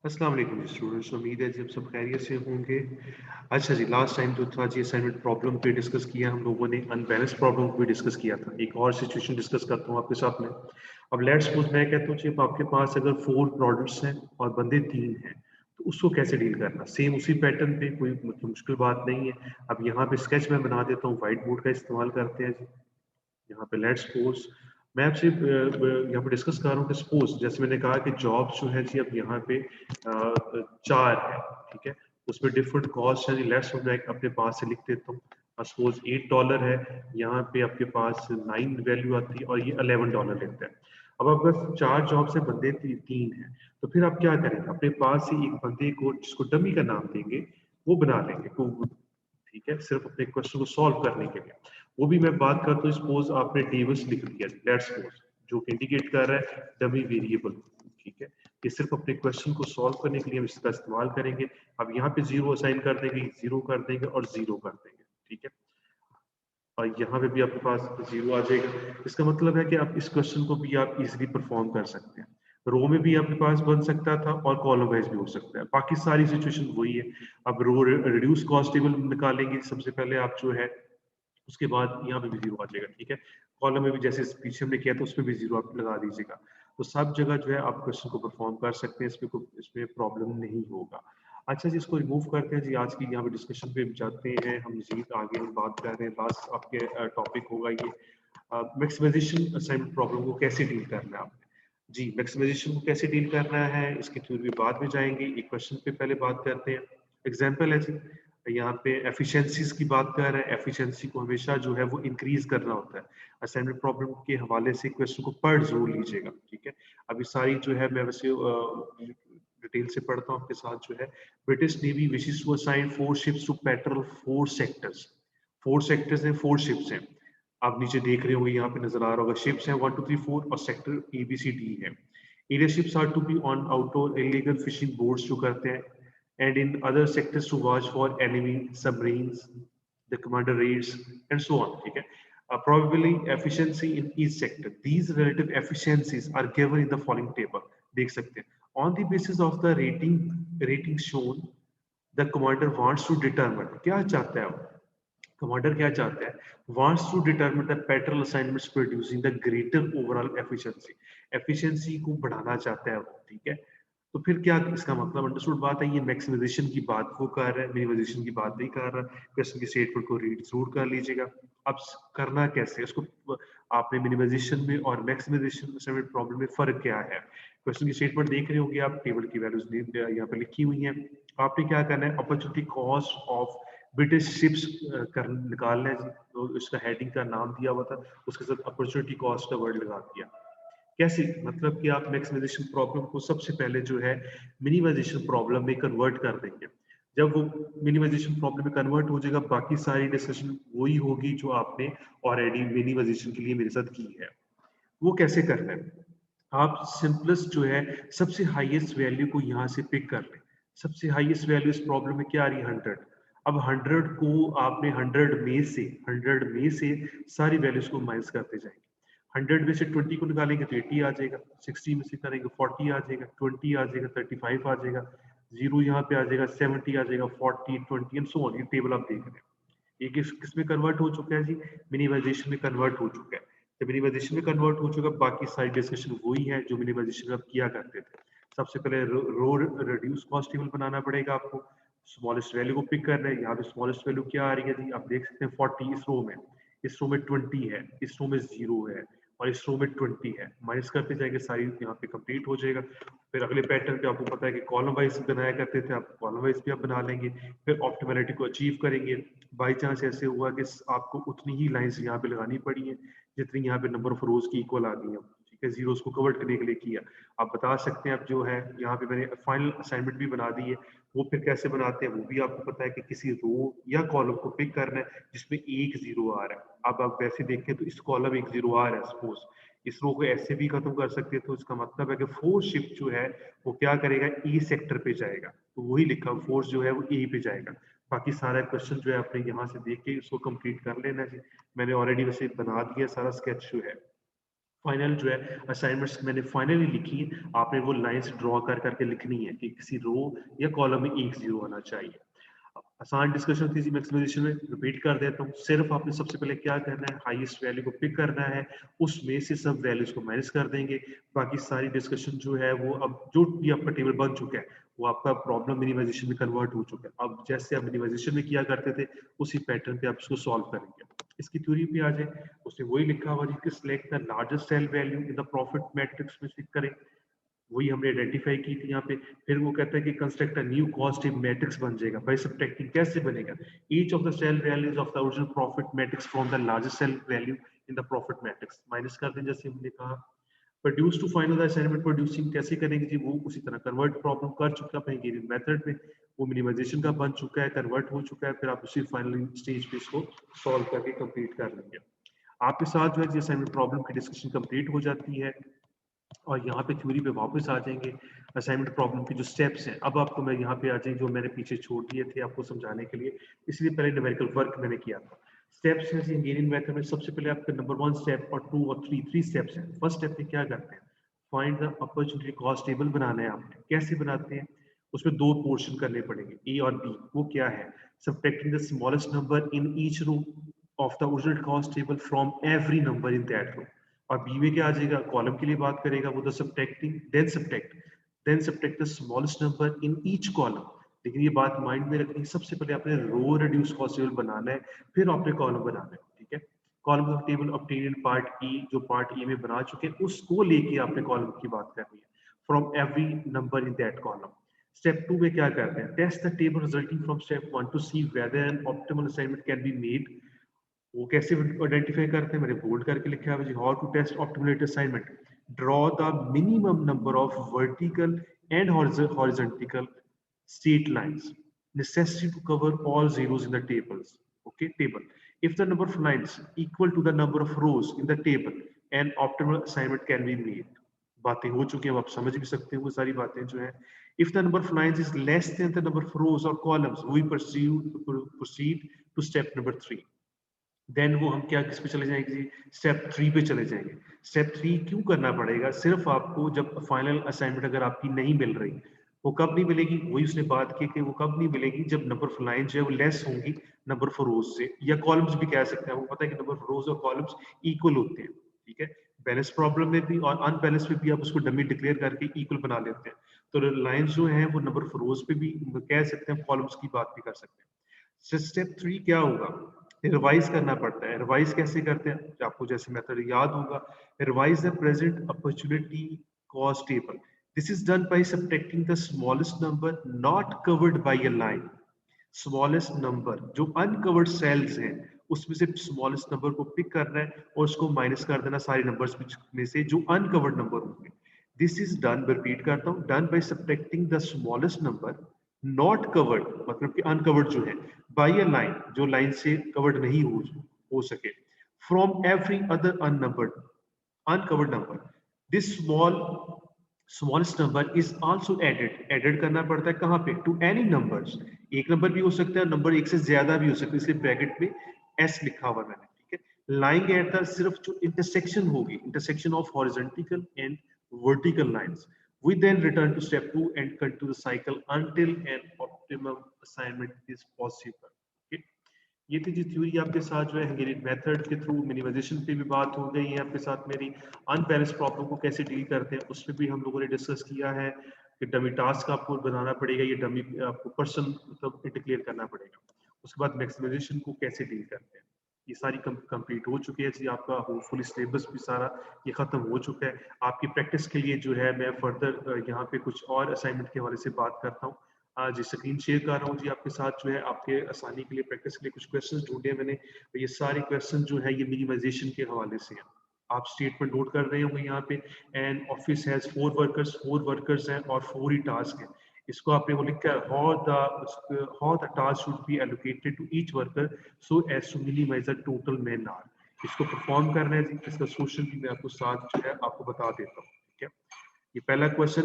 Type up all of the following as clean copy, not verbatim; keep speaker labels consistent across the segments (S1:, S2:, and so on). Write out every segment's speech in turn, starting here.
S1: अस्सलाम वालेकुम जी स्टूडेंट्स, उम्मीद है जी आप सब खैरियत से होंगे। अच्छा जी, लास्ट टाइम जो था जी असाइनमेंट प्रॉब्लम पे डिस्कस किया हम लोगों ने, अनबैलेंस प्रॉब्लम को भी डिस्कस किया था। एक और सिचुएशन डिस्कस करता हूँ आपके साथ में। अब लेट्स सपोज मैं कहता हूँ जी अब आपके पास अगर 4 प्रोडक्ट्स हैं और बंदे 3 हैं, तो उसको कैसे डील करना? सेम उसी पैटर्न पे, कोई मतलब मुश्किल बात नहीं है। अब यहाँ पे स्केच मैं बना देता हूँ, व्हाइट बोर्ड का इस्तेमाल करते हैं जी। यहाँ पे लेट्स सपोज मैं आपसे यहाँ पे डिस्कस कर रहा हूँ कि सपोज जैसे मैंने कहा कि जॉब्स जो है जी अब यहाँ पे 4 है, ठीक है। उसमें डिफरेंट कॉस्ट है जी। लेट्स सपोज मैं अपने पास से लिख देता हूँ। सपोज $8 है, यहाँ पे आपके पास 9 वैल्यू आती है और ये $11 लेता है। अब अगर 4 जॉब से बंदे 3 हैं, तो फिर आप क्या करेंगे? अपने पास से एक बंदे को जिसको डमी का नाम देंगे, वो बना लेंगे, ठीक है, सिर्फ अपने क्वेश्चन को सॉल्व करने के लिए। वो भी मैं बात करता हूँ, सपोज आपने डेविस लिख दिया, लेट्स सपोज, जो कि इंडिकेट कर रहा है डमी वेरिएबल, ठीक है। ये सिर्फ अपने क्वेश्चन को सॉल्व करने के लिए हम इसका इस्तेमाल करेंगे। अब यहाँ पे जीरो असाइन कर देंगे, जीरो कर देंगे और जीरो कर देंगे, ठीक है। और यहाँ पे भी आपके पास जीरो आ जाएगा। इसका मतलब है कि आप इस क्वेश्चन को भी आप इजीली परफॉर्म कर सकते हैं। रो में भी आपके पास बन सकता था और कॉलम वाइज भी हो सकता है। बाकी सारी सिचुएशन वही है। अब रो रिड्यूस कॉस्ट टेबल निकालेंगे सबसे पहले आप जो है, उसके बाद यहाँ पे भी जीरो आ जाएगा, ठीक है। कॉलम में भी जैसे पीछे हमने किया था उसमें भी जीरो आप लगा दीजिएगा। तो सब जगह जो है आप क्वेश्चन को परफॉर्म कर सकते हैं, इसमें प्रॉब्लम नहीं होगा। अच्छा जी, इसको रिमूव करते हैं जी। आज की यहाँ पे डिस्कशन पे जाते हैं हम, मजीद आगे हम बात कर रहे हैं। लास्ट आपके टॉपिक होगा ये मैक्सिमाइजेशन असाइनमेंट प्रॉब्लम को कैसे डील करना है आपने। जी, मैक्सिमाइजेशन को कैसे डील करना है इसकी थ्योरी बाद में जाएंगे। एक क्वेश्चन पे पहले बात करते हैं। एग्जाम्पल है जी, यहाँ पे एफिशिएंसीज की बात कर रहे हैं। एफिशिएंसी को हमेशा जो है वो इंक्रीज करना होता है। असाइनमेंट प्रॉब्लम के हवाले से क्वेश्चन को पढ़ जरूर लीजिएगा, ठीक है। अभी सारी जो है मैं वैसे डिटेल से पढ़ता हूँ आपके साथ जो है। ब्रिटिश नेवी विशेष to assign 4 ships to patrol 4 sectors. 4 sectors हैं, 4 शिप्स हैं। आप नीचे देख रहे होंगे, यहाँ पे नजर आ रहा होगा शिप्स हैं 1 2 3 4 और सेक्टर ABCD है। Area ships are to be on outdoor illegal fishing boats जो करते हैं, and in other sectors to watch for enemy submarines, the commander raids, and so on. ठीक है. Probably efficiency in each sector. These relative efficiencies are given in the following table. देख सकते हैं. On the basis of the rating shown, the commander wants to determine क्या चाहता है वो? Commander क्या चाहता है? wants to determine the petrol assignments producing the greater overall efficiency. Efficiency को बढ़ाना चाहता है वो, ठीक है। तो फिर क्या इसका मतलब अंडरस्टूड बात है, ये मैक्सिमाइजेशन की बात वो कर रहा है, मिनिमाइजेशन की बात नहीं कर रहा। क्वेश्चन की स्टेटमेंट को रीड जरूर कर लीजिएगा। अब करना कैसे इसको, आपने मिनिमाइजेशन में और मैक्सिमाइजेशन असाइनमेंट प्रॉब्लम में फर्क क्या है? क्वेश्चन की स्टेटमेंट देख रहे होंगे आप, टेबल की वैल्यूज यहाँ पे लिखी हुई हैं। आपने क्या करना है, opportunity cost of British ships कर निकालना है जी। तो इसका हेडिंग का नाम दिया हुआ था, उसके साथ अपॉर्चुनिटी कॉस्ट का वर्ड लगा दिया। कैसे? मतलब कि आप मैक्सिमाइजेशन प्रॉब्लम को सबसे पहले जो है मिनिमाइजेशन प्रॉब्लम में कन्वर्ट कर देंगे। जब वो मिनिमाइजेशन प्रॉब्लम में कन्वर्ट हो जाएगा, बाकी सारी डिस्कशन वही होगी जो आपने ऑलरेडी मिनिमाइजेशन के लिए मेरे साथ की है। वो कैसे करना है? आप सिंपलेस्ट जो है सबसे हाईएस्ट वैल्यू को यहाँ से पिक कर लें। सबसे हाईएस्ट वैल्यू इस प्रॉब्लम में क्या आ रही है? 100। अब 100 को आपने 100 में से सारी वैल्यूज को माइनस करते जाएंगे। 100 में से 20 को निकालेंगे तो 80 आ जाएगा। 60 में से करेंगे 40 आ जाएगा, 20 आ जाएगा, 35 आ जाएगा, जीरो यहाँ पे आ जाएगा, 70 आ जाएगा, 40, 20 एंड सो ऑन। ये टेबल आप देख रहे हैं, ये किस में कन्वर्ट हो चुका है जी? मिनिमाइजेशन में कन्वर्ट हो चुका है। जब मिनिमाइजेशन में कन्वर्ट हो चुका है, बाकी सारी डिस्कशन वही है जो मिनिमाइजेशन में आप किया करते थे। सबसे पहले रो रिड्यूस कॉस्ट टेबल बनाना पड़ेगा आपको। स्मॉलेस्ट वैल्यू को पिक करना है। यहाँ पे स्मॉलेस्ट वैल्यू क्या आ रही है जी? आप देख सकते हैं 40 इस रो में, इस रो में 20 है, इस रो में 0 है और इस रो में 20 है। माइनस करते जाएंगे, सारी यहाँ पे कंप्लीट हो जाएगा। फिर अगले पैटर्न पे आपको पता है कि कॉलम वाइज बनाया करते थे, आप कॉलम वाइज भी आप बना लेंगे। फिर ऑप्टिमैलिटी को अचीव करेंगे। बाई चांस ऐसे हुआ कि आपको उतनी ही लाइंस यहाँ पे लगानी पड़ी है जितनी यहाँ पे नंबर ऑफ रोज की इक्वल आ गई है, ठीक है। जीरोस को कवर करने के लिए किया। आप बता सकते हैं, अब जो है यहाँ पे मैंने फाइनल असाइनमेंट भी बना दी है। वो फिर कैसे बनाते हैं वो भी आपको पता है कि किसी रो या कॉलम को पिक करना है जिसमें एक जीरो आ रहा है। अब आप वैसे देखें तो इस कॉलम एक जीरो आ रहा है, सपोज इस रो को ऐसे भी खत्म कर सकते हैं। तो इसका मतलब है कि फोर्स शिफ्ट जो है वो क्या करेगा? ई सेक्टर पे जाएगा। तो वही लिखा, फोर्स जो है वो ए पे जाएगा। बाकी सारा क्वेश्चन जो है आपने यहाँ से देख के इसको कंप्लीट कर लेना जी। मैंने ऑलरेडी वैसे बना दिया सारा स्केच जो है। फाइनल जो है असाइनमेंट्स मैंने फाइनली लिखी है, आपने वो लाइंस ड्रॉ कर करके लिखनी है कि किसी रो या कॉलम में एक जीरो आना चाहिए। आसान डिस्कशन थी मैक्सिमाइजेशन में, रिपीट कर देता हूँ। सिर्फ आपने सबसे पहले क्या करना है, हाईएस्ट वैल्यू को पिक करना है, उसमें से सब वैल्यूज को माइनस कर देंगे। बाकी सारी डिस्कशन जो है वो अब जो भी आपका टेबल बन चुका है वो आपका प्रॉब्लम मिनिमाइजेशन में कन्वर्ट हो चुका है। अब जैसे आप मिनिमाइजेशन में किया करते थे उसी पैटर्न पे आप इसको सॉल्व करेंगे। इसकी थ्योरी पे आ जाए, उसने वही लिखा हुआ है कि select the largest cell value in the profit matrix में क्लिक करें, वही हमने आइडेंटिफाई की थी यहाँ पे। फिर वो कहता है कि construct a new cost matrix बन जाएगा बाय सब्ट्रैक्टिंग। कैसे बनेगा, each of the cell values of the original profit matrix from the largest cell value in the profit matrix, minus कर दें जैसे हमने कहा। Produce to final assignment producing कैसे करेंगे जी, वो उसी तरह कन्वर्ट प्रॉब्लम कर चुका है गिवन मेथड में, वो मिनिमाइजेशन का बन चुका है, कन्वर्ट हो चुका है, फिर आप उसी फाइनल स्टेज पे इसको सॉल्व करके कंप्लीट कर लेंगे। आपके साथ जो है जी असाइनमेंट प्रॉब्लम की डिस्कशन कंप्लीट हो जाती है और यहाँ पे थ्योरी पे वापस आ जाएंगे। असाइनमेंट प्रॉब्लम के जो स्टेप्स हैं अब आपको मैं यहाँ पे आ जाएंगे जो मैंने पीछे छोड़ दिए थे आपको समझाने के लिए, इसलिए पहले न्यूमेरिकल वर्क मैंने किया था। स्टेप्स हैं इंजीनियरिंग मेथड में, सबसे पहले आपका नंबर 1 स्टेप और 2 और 3 स्टेप्स हैं। फर्स्ट स्टेप में क्या करते हैं, find the opportunity cost table बनाना है आपने। कैसे बनाते हैं, उसमें दो पोर्शन करने पड़ेंगे, ए और बी। वो क्या है, subtracting the smallest number in each row of the original cost table from every number in that row. और बी में क्या आ जाएगा, कॉलम के लिए बात करेगा वो, the subtracting then subtract the smallest number in each column. लेकिन ये बात माइंड में रखनी है, सबसे पहले आपने रो रिड्यूस कॉस्ट टेबल बनाना है, फिर आपने कॉलम बनाना है, ठीक है। Column of table obtain part E, जो पार्ट ए में बना चुके हैं उसको लेके आपने कॉलम की बात करनी है, from every number in that column. Step 2 में क्या करते हैं, test the table resulting from step 1 to see whether an optimal assignment can be made. वो कैसे आइडेंटिफाई करते हैं, मैंने बोल्ड करके लिखा है, how to test optimal assignment, draw the minimum number of vertical and horizontal straight lines, necessary to cover all zeros in the tables. Okay, table. If the number of lines equal to the number of rows in the table, an optimal assignment can be made. बातें हो चुकी हैं, आप समझ भी सकते हैं वो सारी बातें जो है। If the number of lines is less than the number of rows or columns, we proceed to step number 3. Then वो हम क्या किस पे चले जाएंगे जी, स्टेप 3 पे चले जाएंगे। स्टेप 3 क्यों करना पड़ेगा, सिर्फ आपको जब फाइनल असाइनमेंट अगर आपकी नहीं मिल रही, वो कब नहीं मिलेगी, वही उसने बात की कि वो कब नहीं मिलेगी, जब नंबर ऑफ लाइन जो है वो लेस होंगी नंबर ऑफ रोज से, या कॉलम्स भी कह सकते हैं। वो पता है कि नंबर ऑफ रोज और कॉलम्स इक्वल होते हैं, ठीक है। बैलेंस प्रॉब्लम में भी और अनबैलेंस में भी आप उसको डमी डिक्लेयर करके इक्वल बना लेते हैं। तो लाइन्स जो है वो नंबर ऑफ रोज पे भी कह सकते हैं, कॉलम्स की बात भी कर सकते हैं। स्टेप 3 क्या होगा, रिवाइज करना पड़ता है। रिवाइज कैसे करते हैं, आपको जैसे मेथड याद होगा, revise the present opportunity cost table. This is done by subtracting the smallest number not covered by a line. Smallest number जो अनकवर्ड सेल्स हैं उसमें से स्मॉलेस्ट नंबर को पिक करना है और उसको माइनस कर देना सारे नंबर्स में से जो अनकवर्ड नंबर होंगे। दिस इज डन, रिपीट करता हूं, done by subtracting the smallest number not covered, मतलब कि अनकवर्ड जो है, बाय अ लाइन, जो लाइन से कवर्ड नहीं हो सके, from every other uncovered number. This smallest number is also added करना पड़ता है कहाँ पे, टू एनी नंबर्स। एक नंबर भी हो सकता है, नंबर एक से ज्यादा भी हो सकता है, इसलिए ब्रैकेट में एस लिखा हुआ मैंने, ठीक है। लाइन एट द, सिर्फ जो इंटरसेक्शन होगी, intersection of horizontal and vertical lines. We then return to step 2 and continue the cycle until an optimum assignment is possible. Okay? ये थी जी थ्योरी आपके साथ जो है हंगेरियन मेथड के थ्रू। मिनिमाइजेशन पे भी बात हो गई है आपके साथ मेरी। अनबैलेंस प्रॉब्लम को कैसे डील करते हैं उस पर भी हम लोगों ने डिस्कस किया है कि डमी टास्क आपको बनाना पड़ेगा, ये डमी आपको पर्सन मतलब डिक्लेयर करना पड़ेगा। उसके बाद मैक्सिमाइजेशन को कैसे डील करते हैं, ये सारी कंप्लीट हो चुकी है जी। आपका होपफुली सिलेबस भी सारा ये खत्म हो चुका है। आपकी प्रैक्टिस के लिए जो है मैं फर्दर यहाँ पे कुछ और असाइनमेंट के हवाले से बात करता हूँ। जी स्क्रीन शेयर कर रहा हूँ जी आपके साथ, जो है आपके आसानी के लिए प्रैक्टिस के लिए कुछ क्वेश्चंस ढूंढे मैंने। ये सारे क्वेश्चन जो है ये मिनिमाइजेशन के हवाले से हैं। आप स्टेटमेंट नोट कर रहे होंगे यहाँ पे, एंड ऑफिस हैज 4 वर्कर्स हैं और 4 ही टास्क हैं। इसको आपने वो लिखा है, how the task should be allocated to each worker so as to minimise the total man hour. इसको परफॉर्म करना है जी, इसका सोल्यूशन भी मैं आपको साथ जो है आपको बता देता हूँ, ठीक है। ये पहला क्वेश्चन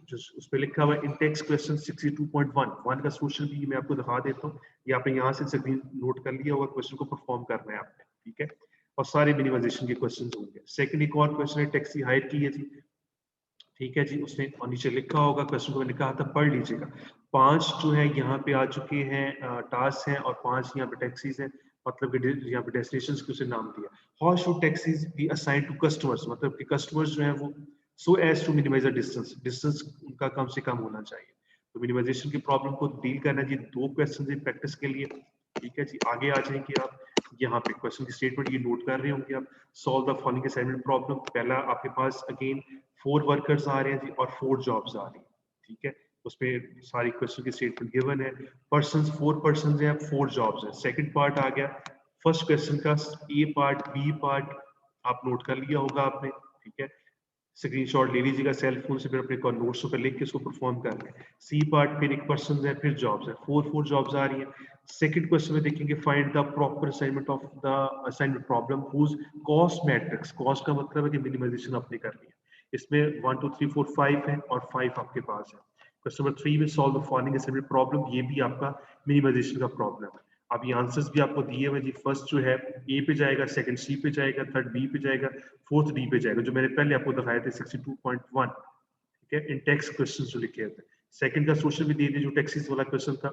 S1: जो उस पे लिखा हुआ है इंटेक्स क्वेश्चन 62.1 का सोल्यूशन भी मैं आपको दिखा देता हूँ। ये आपने यहाँ से स्क्रीन नोट कर लिया होगा, क्वेश्चन को परफॉर्म करना है आपने, ठीक है। और सारे मिनिमाइजेशन के क्वेश्चन होंगे। सेकंड एक और क्वेश्चन है, टैक्सी हायर की है जी, ठीक है जी, उसने और नीचे लिखा होगा, क्वेश्चन को मैंने कहा था पढ़ लीजिएगा। 5 जो है यहाँ पे आ चुके हैं टास्क हैं और 5 यहाँ पे टैक्सीज हैं, मतलब कि यहाँ पे डेस्टिनेशंस को उसे नाम दिया। How should taxis be assigned to customers, मतलब कि कस्टमर्स जो है वो so as to minimise the distance, distance उनका कम से कम होना चाहिए। तो मिनिमाइजेशन की प्रॉब्लम को डील करना जी, 2 क्वेश्चन है प्रैक्टिस के लिए, ठीक है जी। आगे आ जाएंगे आप, यहाँ पे क्वेश्चन की स्टेटमेंट ये नोट कर रहे होंगे आप। Solve the following assignment problem, पहला आपके पास अगेन 4 वर्कर्स आ रहे हैं जी और 4 जॉब्स आ रही हैं, ठीक है। उसमें सारी क्वेश्चन की स्टेटमेंट गिवन है। पर्सन्स 4 पर्सन्स हैं, 4 जॉब्स हैं। सेकंड पार्ट आ गया फर्स्ट क्वेश्चन का, ए पार्ट बी पार्ट आप नोट कर लिया होगा आपने, ठीक है। स्क्रीनशॉट ले लीजिएगा सेल फोन से, फिर अपने नोट्स पर लिख के उसको परफॉर्म कर लें। सी पार्ट फिर एक पर्सन है, फिर जॉब्स है, 4 जॉब्स आ रही हैं। सेकंड क्वेश्चन में देखेंगे find the proper assignment of the assignment problem whose cost matrix, cost का मतलब है कि मिनिमाइजेशन आपने करनी है। इसमें 1 2 3 4 5 है और 5 आपके पास है। क्वेश्चन नंबर 3 में solve the following assignment problem, ये भी आपका मिनिमाइजेशन का प्रॉब्लम है। अब ये आंसर्स भी आपको दिए हुए जी, फर्स्ट जो है ए पे जाएगा, सेकंड सी पे जाएगा, थर्ड बी पे जाएगा, फोर्थ डी पे जाएगा, जो मैंने पहले आपको दिखाए थे 62.1, ठीक है। इन टेक्स्ट क्वेश्चन जो लिखे थे, सेकंड का सोशल भी दे दिए, जो टैक्सीज वाला क्वेश्चन था,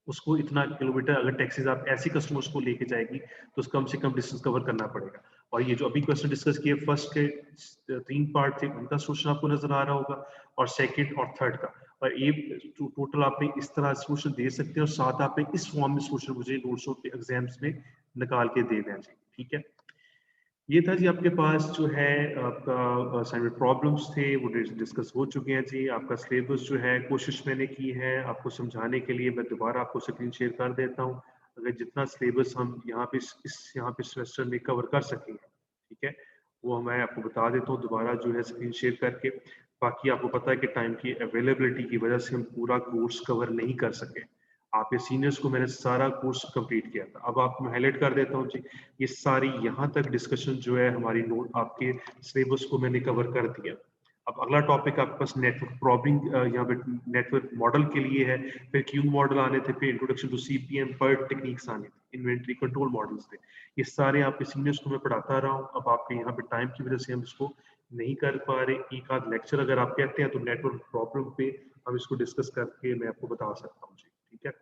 S1: उसको इतना किलोमीटर अगर टैक्सीज आप ऐसी कस्टमर्स को लेके जाएगी तो कम से कम डिस्टेंस कवर करना पड़ेगा। और ये जो अभी क्वेश्चन डिस्कस किए फर्स्ट के 3 पार्ट थे, उनका सोल्यूशन आपको नजर आ रहा होगा, और सेकंड और थर्ड का। और ये टोटल आपने इस तरह सोल्यूशन दे सकते हैं, और साथ आपने इस फॉर्म में सोल्यूशन मुझे नोट्स के एग्जाम्स में निकाल के दे दें जी, ठीक है। ये था जी आपके पास जो है आपका असाइनमेंट प्रॉब्लम्स थे, वो डिस्कस हो चुके हैं जी। आपका सिलेबस जो है कोशिश मैंने की है आपको समझाने के लिए, मैं दोबारा आपको स्क्रीन शेयर कर देता हूँ। अगर जितना सिलेबस हम यहाँ पे यहाँ पे सेमेस्टर में कवर कर सकें, ठीक है, वो मैं आपको बता देता हूँ दोबारा जो है स्क्रीन शेयर करके। बाकी आपको पता है कि टाइम की अवेलेबिलिटी की वजह से हम पूरा कोर्स कवर नहीं कर सके। आपके सीनियर्स को मैंने सारा कोर्स कंप्लीट किया था। अब आपको मैं हाईलाइट कर देता हूँ जी, ये सारी यहाँ तक डिस्कशन जो है हमारी नोट आपके सिलेबस को मैंने कवर कर दिया। अब अगला टॉपिक आपके पास नेटवर्क प्रॉब्लम यहाँ पे नेटवर्क मॉडल के लिए है, फिर क्यू मॉडल आने थे, फिर introduction to CPM PERT techniques आने थे, इन्वेंटरी कंट्रोल मॉडल्स थे। ये सारे आपके सीनियर्स को मैं पढ़ाता रहा हूँ। अब आपके यहाँ पे टाइम की वजह से हम इसको नहीं कर पा रहे। एक आध लेक्चर अगर आप कहते हैं तो नेटवर्क प्रॉब्लम पे हम इसको डिस्कस करके मैं आपको बता सकता हूँ जी, ठीक है।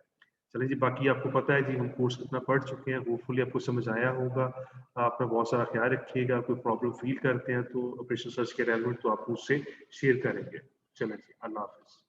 S1: चलिए जी, बाकी आपको पता है जी हम कोर्स कितना पढ़ चुके हैं, होपफुली आपको समझ आया होगा। आप अपना बहुत सारा ख्याल रखिएगा, कोई प्रॉब्लम फील करते हैं तो ऑपरेशन सर्च के रेलेवेंट तो आप मुझसे शेयर करेंगे। चलें जी, अल्लाह हाफिज़।